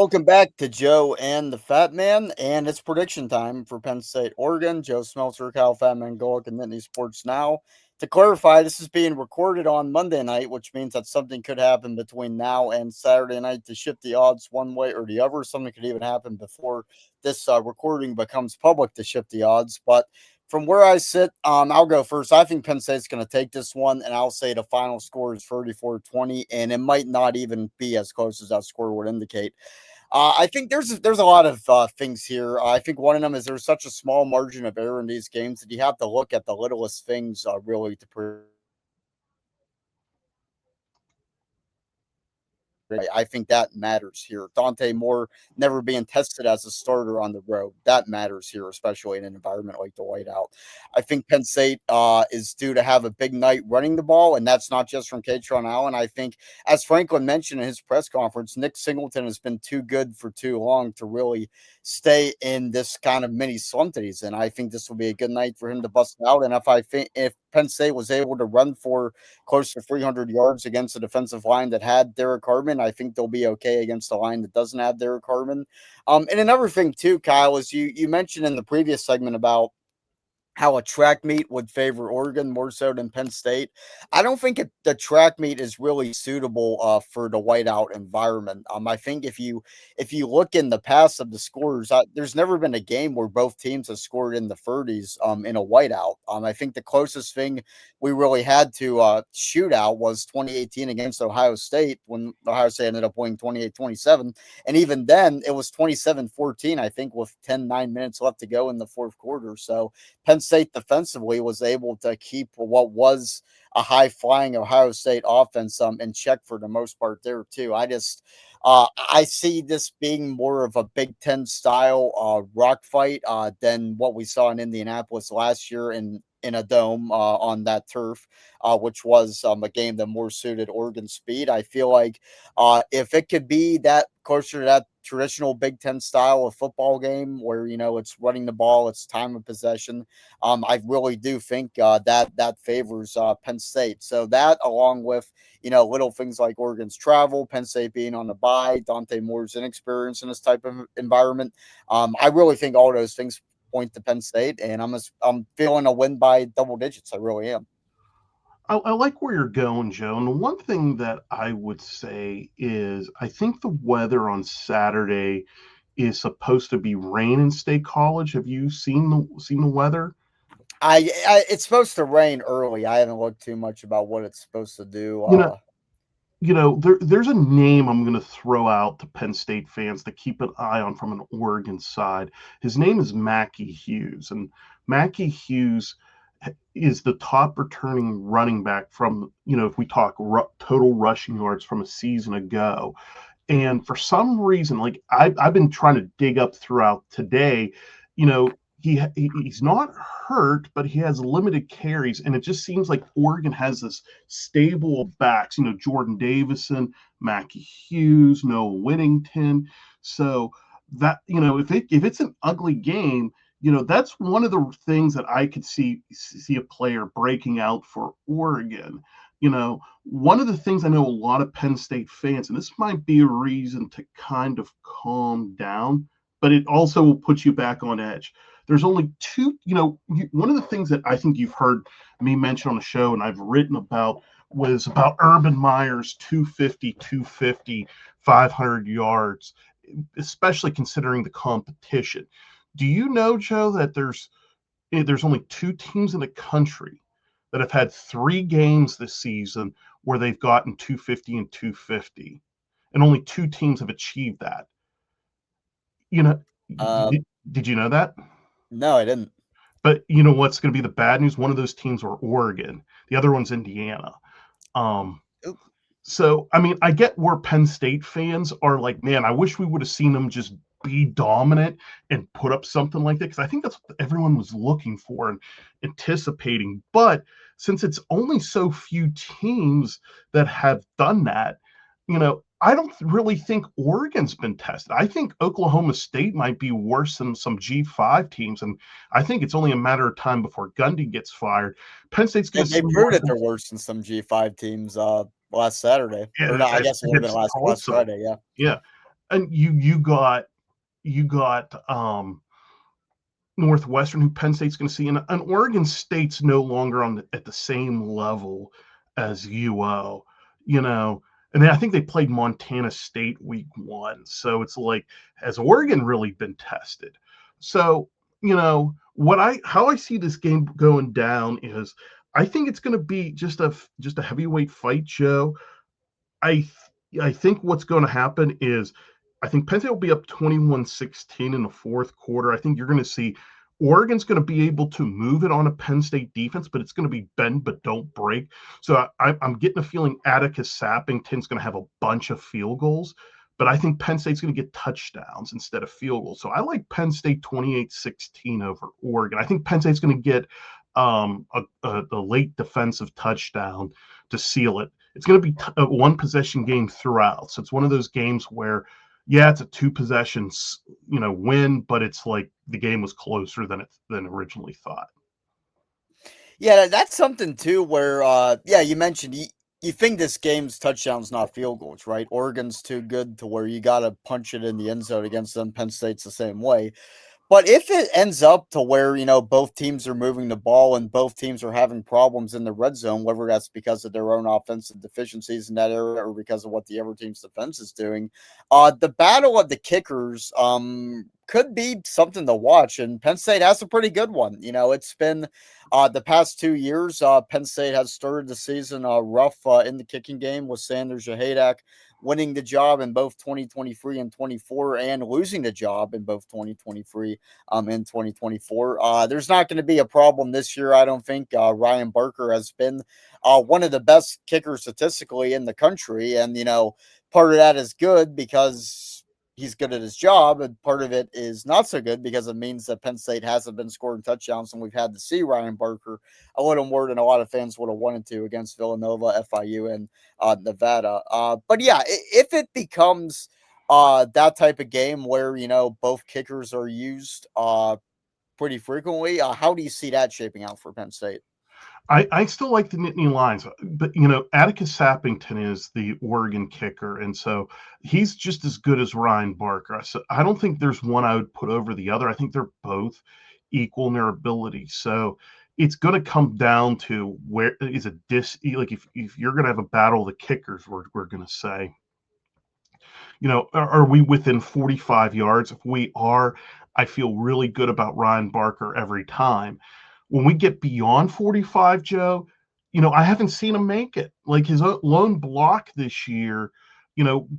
Welcome back to Joe and the Fatman, and it's prediction time for Penn State, Oregon. Joe Smeltzer, Kyle Fatman, Golik, and Nittany Sports Now. To clarify, this is being recorded on Monday night, which means that something could happen between now and Saturday night to shift the odds one way or the other. Something could even happen before this recording becomes public to shift the odds. But from where I sit, I'll go first. I think Penn State's going to take this one, and I'll say the final score is 34-20, and it might not even be as close as that score would indicate. I think there's a lot of things here. I think one of them is there's such a small margin of error in these games that you have to look at the littlest things really to I think that matters here. Dante Moore never being tested as a starter on the road. That matters here, especially in an environment like the whiteout. I think Penn State is due to have a big night running the ball, and that's not just from Katron Allen. I think, as Franklin mentioned in his press conference, Nick Singleton has been too good for too long to really stay in this kind of mini slump that he's in. I think this will be a good night for him to bust out. And if Penn State was able to run for close to 300 yards against a defensive line that had Derek Harmon, I think they'll be okay against a line that doesn't have Derek Harmon. And another thing too, Kyle, is you mentioned in the previous segment about how a track meet would favor Oregon more so than Penn State. I don't think the track meet is really suitable for the whiteout environment. I think if you look in the past of the scores, there's never been a game where both teams have scored in the 30s in a whiteout. I think the closest thing we really had to shootout was 2018 against Ohio State when Ohio State ended up winning 28-27. And even then, it was 27-14, I think, with 9 minutes left to go in the fourth quarter. So Penn State defensively was able to keep what was a high flying Ohio State offense in check for the most part there too. I see this being more of a Big Ten style rock fight than what we saw in Indianapolis last year in a dome on that turf, which was a game that more suited Oregon speed. I feel like if it could be that closer to that traditional Big Ten style of football game where it's running the ball, it's time of possession. I really do think that favors Penn State. So that, along with little things like Oregon's travel, Penn State being on the bye, Dante Moore's inexperience in this type of environment, I really think all those things point to Penn State, and I'm feeling a win by double digits. I really am. I like where you're going, Joe. And the one thing that I would say is I think the weather on Saturday is supposed to be rain in State College. Have you seen the weather? It's supposed to rain early. I haven't looked too much about what it's supposed to do. You know, there's a name I'm going to throw out to Penn State fans to keep an eye on from an Oregon side. His name is Mackie Hughes, and Mackie Hughes is the top returning running back from, if we talk total rushing yards from a season ago. And for some reason, like I've been trying to dig up throughout today, you know, he's not hurt, but he has limited carries, and it just seems like Oregon has this stable of backs. Jordan Davison, Mackie Hughes, Noah Whittington. So that if it's an ugly game, that's one of the things that I could see a player breaking out for Oregon. One of the things I know a lot of Penn State fans, and this might be a reason to kind of calm down, but it also will put you back on edge. There's only two, one of the things that I think you've heard me mention on the show and I've written about was about Urban Meyer's 250, 500 yards, especially considering the competition. Do you know, Joe, that there's only two teams in the country that have had 3 games this season where they've gotten 250 and 250, and only 2 teams have achieved that? You know, Uh, did you know that? no, I didn't. But you know what's going to be the bad news? One of those teams are Oregon. The other one's Indiana. Um, Oop. so, I mean, I get where Penn State fans are like, man, I wish we would have seen them just be dominant and put up something like that, because I think that's what everyone was looking for and anticipating. But since it's only so few teams that have done that, I don't really think Oregon's been tested. I think Oklahoma State might be worse than some G5 teams, and I think it's only a matter of time before Gundy gets fired. Penn State's going to They see proved that they're worse than some G5 teams last Saturday, or yeah, no, I guess it would have been against last Tulsa. Friday. Yeah. Yeah. and you got Northwestern, who Penn State's going to see, and Oregon State's no longer at the same level as UO, you know. And then I think they played Montana State week 1, so it's like, has Oregon really been tested? So what I how I see this game going down is, I think it's going to be just a heavyweight fight, Joe. I I think what's going to happen is, I think Penn State will be up 21-16 in the fourth quarter. I think you're going to see Oregon's going to be able to move it on a Penn State defense, but it's going to be bend but don't break. So I'm getting a feeling Atticus Sappington's going to have a bunch of field goals, but I think Penn State's going to get touchdowns instead of field goals. So I like Penn State 28-16 over Oregon. I think Penn State's going to get a late defensive touchdown to seal it. It's going to be a one possession game throughout. So it's one of those games where, yeah, it's a two possessions, win, but it's like the game was closer than originally thought. Yeah, that's something too where yeah, you mentioned you think this game's touchdowns, not field goals, right? Oregon's too good to where you got to punch it in the end zone against them. Penn State's the same way. But if it ends up to where, both teams are moving the ball and both teams are having problems in the red zone, whether that's because of their own offensive deficiencies in that area or because of what the other team's defense is doing, the battle of the kickers could be something to watch. And Penn State has a pretty good one. It's been the past 2 years, Penn State has started the season rough in the kicking game with Sanders Jahadak winning the job in both 2023 and 24 and losing the job in both 2023 in 2024. There's not going to be a problem this year, I don't think. Ryan Barker has been one of the best kickers statistically in the country. And, part of that is good because he's good at his job, and part of it is not so good because it means that Penn State hasn't been scoring touchdowns, and we've had to see Ryan Barker a little more than a lot of fans would have wanted to against Villanova, FIU, and Nevada. But yeah, if it becomes that type of game where both kickers are used pretty frequently, how do you see that shaping out for Penn State? I still like the Nittany Lions, but Atticus Sappington is the Oregon kicker, and so he's just as good as Ryan Barker. So I don't think there's one I would put over the other. I think they're both equal in their ability. So it's going to come down to where is a like if you're going to have a battle of the kickers, we're going to say, are we within 45 yards? If we are, I feel really good about Ryan Barker every time. When we get beyond 45, Joe, I haven't seen him make it. Like his lone block this year,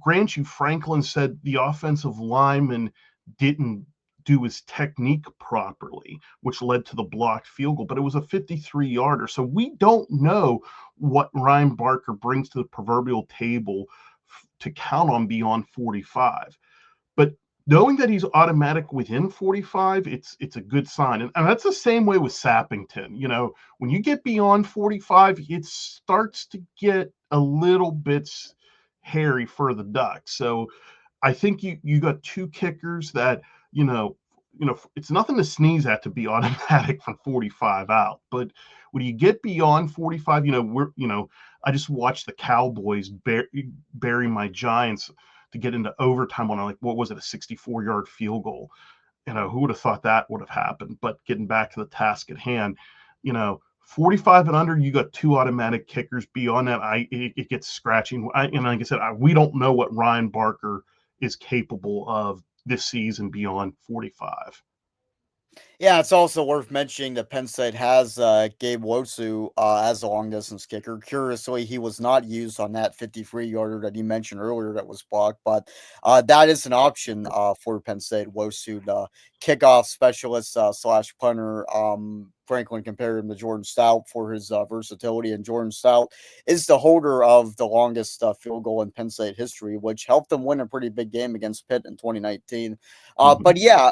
grant you, Franklin said the offensive lineman didn't do his technique properly, which led to the blocked field goal, but it was a 53-yarder. So we don't know what Ryan Barker brings to the proverbial table to count on beyond 45. But knowing that he's automatic within 45, it's a good sign. And that's the same way with Sappington. When you get beyond 45, it starts to get a little bit hairy for the Ducks. So I think you got two kickers that, it's nothing to sneeze at to be automatic from 45 out. But when you get beyond 45, I just watched the Cowboys bury my Giants to get into overtime on what was it, a 64-yard field goal. Who would have thought that would have happened? But getting back to the task at hand, 45 and under, you got two automatic kickers. Beyond that, it gets scratching. And like I said, we don't know what Ryan Barker is capable of this season beyond 45. Yeah, it's also worth mentioning that Penn State has Gabe Wosu as a long distance kicker. Curiously, he was not used on that 53-yarder that you mentioned earlier that was blocked, but that is an option for Penn State. Wosu, the kickoff specialist slash punter. Franklin compared him to Jordan Stout for his versatility, and Jordan Stout is the holder of the longest field goal in Penn State history, which helped them win a pretty big game against Pitt in 2019. But yeah,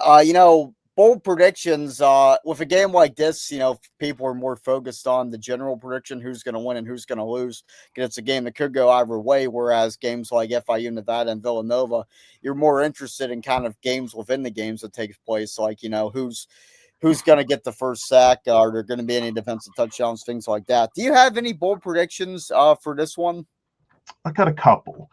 bold predictions with a game like this, people are more focused on the general prediction, who's going to win and who's going to lose. It's a game that could go either way, whereas games like FIU, Nevada, and Villanova, you're more interested in kind of games within the games that take place, like who's going to get the first sack, are there going to be any defensive touchdowns, things like that. Do you have any bold predictions for this one? I got a couple.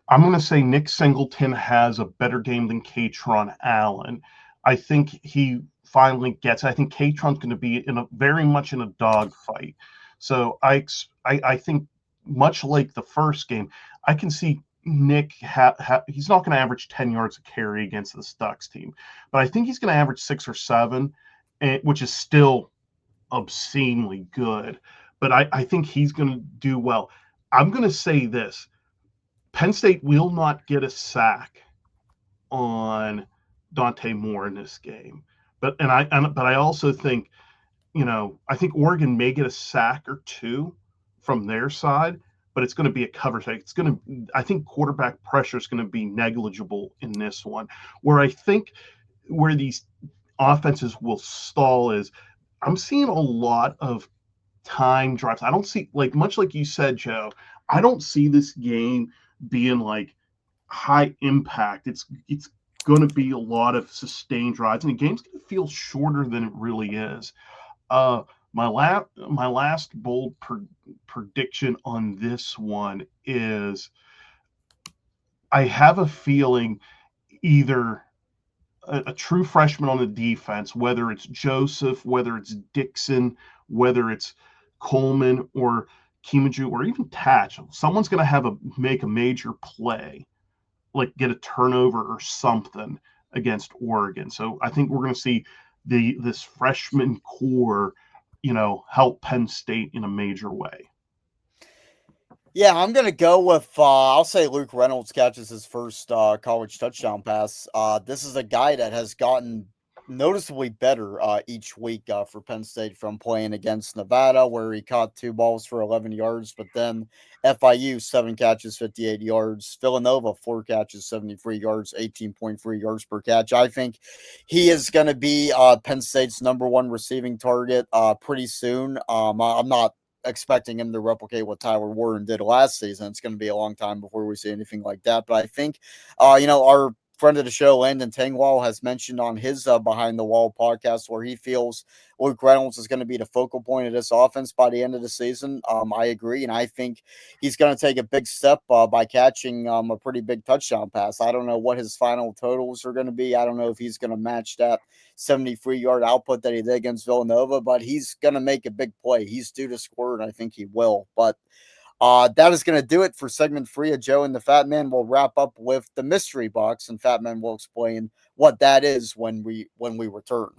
I'm going to say Nick Singleton has a better game than Katron Allen. I think he finally gets. I think Katron's going to be in a very much in a dogfight. So I think much like the first game, I can see Nick. He's not going to average 10 yards a carry against the Ducks team, but I think he's going to average 6 or 7, which is still obscenely good. But I think he's going to do well. I'm going to say this: Penn State will not get a sack on Dante Moore in this game. But I also think, I think Oregon may get a sack or two from their side, but it's going to be a cover sack. I think quarterback pressure is going to be negligible in this one. Where these offenses will stall is I'm seeing a lot of time drives. I don't see, like, much like you said, Joe, I don't see this game being like high impact. It's going to be a lot of sustained drives, and the game's going to feel shorter than it really is. My last bold prediction on this one is I have a feeling either a true freshman on the defense, whether it's Joseph, whether it's Dixon, whether it's Coleman or Kimaju or even Tatch, someone's going to make a major play, like get a turnover or something against Oregon. So I think we're going to see this freshman core, help Penn State in a major way. Yeah, I'm gonna go with I'll say Luke Reynolds catches his first college touchdown pass. This is a guy that has gotten noticeably better each week for Penn State from playing against Nevada, where he caught 2 balls for 11 yards, but then FIU 7 catches, 58 yards, Villanova 4 catches, 73 yards, 18.3 yards per catch. I think he is going to be Penn State's #1 receiving target pretty soon. I'm not expecting him to replicate what Tyler Warren did last season. It's going to be a long time before we see anything like that. But I think, our friend of the show, Landon Tangwall, has mentioned on his Behind the Wall podcast where he feels Luke Reynolds is going to be the focal point of this offense by the end of the season. I agree, and I think he's going to take a big step by catching a pretty big touchdown pass. I don't know what his final totals are going to be. I don't know if he's going to match that 73-yard output that he did against Villanova, but he's going to make a big play. He's due to score, and I think he will. But that is going to do it for segment 3 of Joe and the Fat Man. We'll wrap up with the mystery box, and Fat Man will explain what that is when we return.